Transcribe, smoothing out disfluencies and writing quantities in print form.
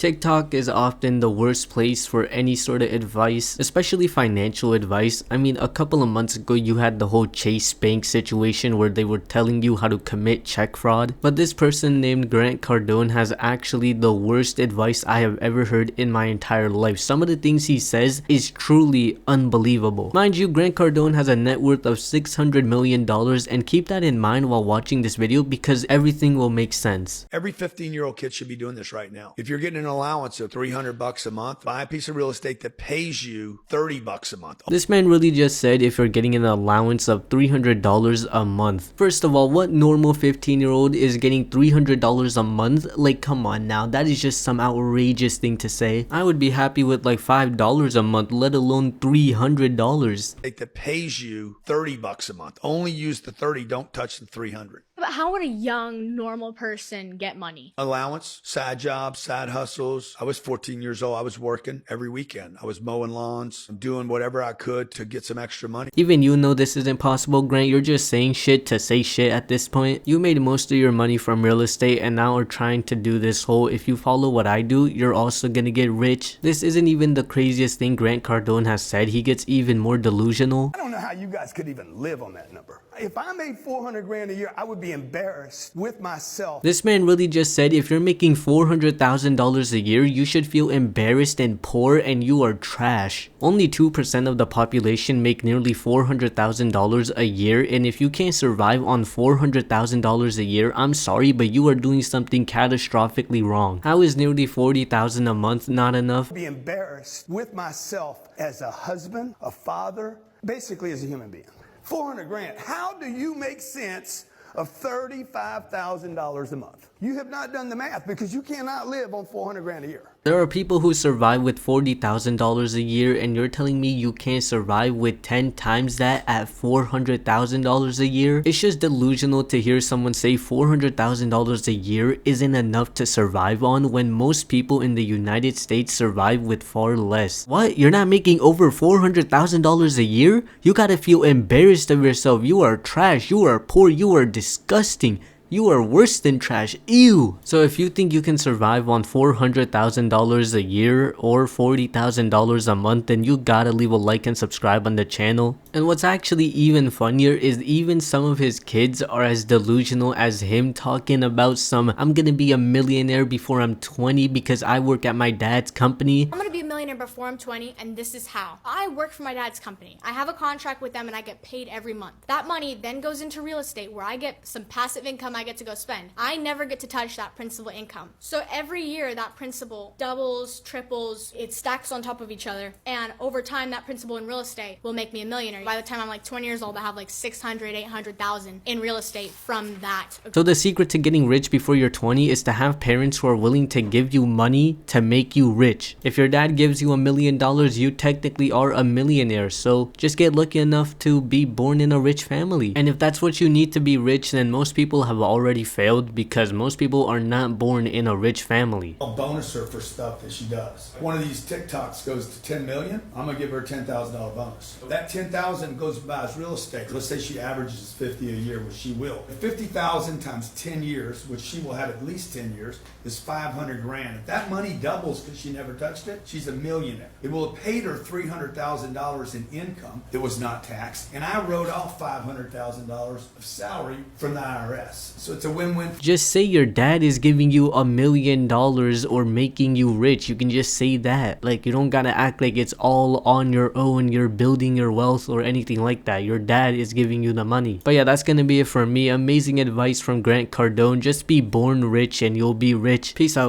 TikTok is often the worst place for any sort of advice, especially financial advice. I mean, a couple of months ago, you had the whole Chase Bank situation where they were telling you how to commit check fraud. But this person named Grant Cardone has actually the worst advice I have ever heard in my entire life. Some of the things he says is truly unbelievable. Mind you, Grant Cardone has a net worth of $600 million, and keep that in mind while watching this video because everything will make sense. Every 15-year-old kid should be doing this right now. If you're getting an allowance of $300 a month, buy a piece of real estate that pays you $30 a month. This man really just said if you're getting an allowance of $300 a month. First of all, what normal 15-year-old is getting $300 a month? Like, come on now, that is just some outrageous thing to say. I would be happy with like $5 a month, let alone $300. That pays you $30 a month. Only use the 30, don't touch the 300. But how would a young, normal person get money? Allowance, side jobs, side hustles. I was 14 years old. I was working every weekend. I was mowing lawns, doing whatever I could to get some extra money. Even you know this isn't possible, Grant. You're just saying shit to say shit at this point. You made most of your money from real estate and now are trying to do this whole, if you follow what I do, you're also gonna get rich. This isn't even the craziest thing Grant Cardone has said. He gets even more delusional. I don't know how you guys could even live on that number. If I made 400 grand a year, I would be embarrassed with myself. This man really just said if you're making $400,000 a year, you should feel embarrassed and poor and you are trash. Only 2% of the population make nearly $400,000 a year, and if you can't survive on $400,000 a year, I'm sorry, but you are doing something catastrophically wrong. How is nearly $40,000 a month not enough? I'd be embarrassed with myself as a husband, a father, basically as a human being. 400 grand. How do you make sense of $35,000 a month? You have not done the math because you cannot live on 400 grand a year. There are people who survive with $40,000 a year, and you're telling me you can't survive with 10 times that at $400,000 a year? It's just delusional to hear someone say $400,000 a year isn't enough to survive on when most people in the United States survive with far less. What? You're not making over $400,000 a year? You gotta feel embarrassed of yourself. You are trash. You are poor. You are disgusting. You are worse than trash. Ew. So if you think you can survive on $400,000 a year or $40,000 a month, then you gotta leave a like and subscribe on the channel. And what's actually even funnier is even some of his kids are as delusional as him, talking about some I'm gonna be a millionaire before I'm 20 because I work at my dad's company. I'm gonna be a millionaire before I'm 20, and this is how. I work for my dad's company. I have a contract with them and I get paid every month. That money then goes into real estate where I get some passive income I get to go spend. I never get to touch that principal income. So every year that principal doubles, triples, it stacks on top of each other, and over time that principal in real estate will make me a millionaire. By the time I'm like 20 years old, I have like 600, 800,000 in real estate from that. So the secret to getting rich before you're 20 is to have parents who are willing to give you money to make you rich. If your dad gives you $1 million, you technically are a millionaire. So just get lucky enough to be born in a rich family. And if that's what you need to be rich, then most people have already failed because most people are not born in a rich family. I'll bonus her for stuff that she does. One of these TikToks goes to 10 million. I'm gonna give her a $10,000 bonus. That 10,000 goes to buy real estate. Let's say she averages 50 a year, which she will. 50,000 times 10 years, which she will have at least 10 years, is 500 grand. If that money doubles because she never touched it, she's a millionaire. It will have paid her $300,000 in income that was not taxed, and I wrote off $500,000 of salary from the IRS. So it's a win-win. Just say your dad is giving you $1 million or making you rich. You can just say that. Like, you don't gotta act like it's all on your own, you're building your wealth or anything like that. Your dad is giving you the money. But yeah, that's gonna be it for me. Amazing advice from Grant Cardone. Just be born rich and you'll be rich. Peace out.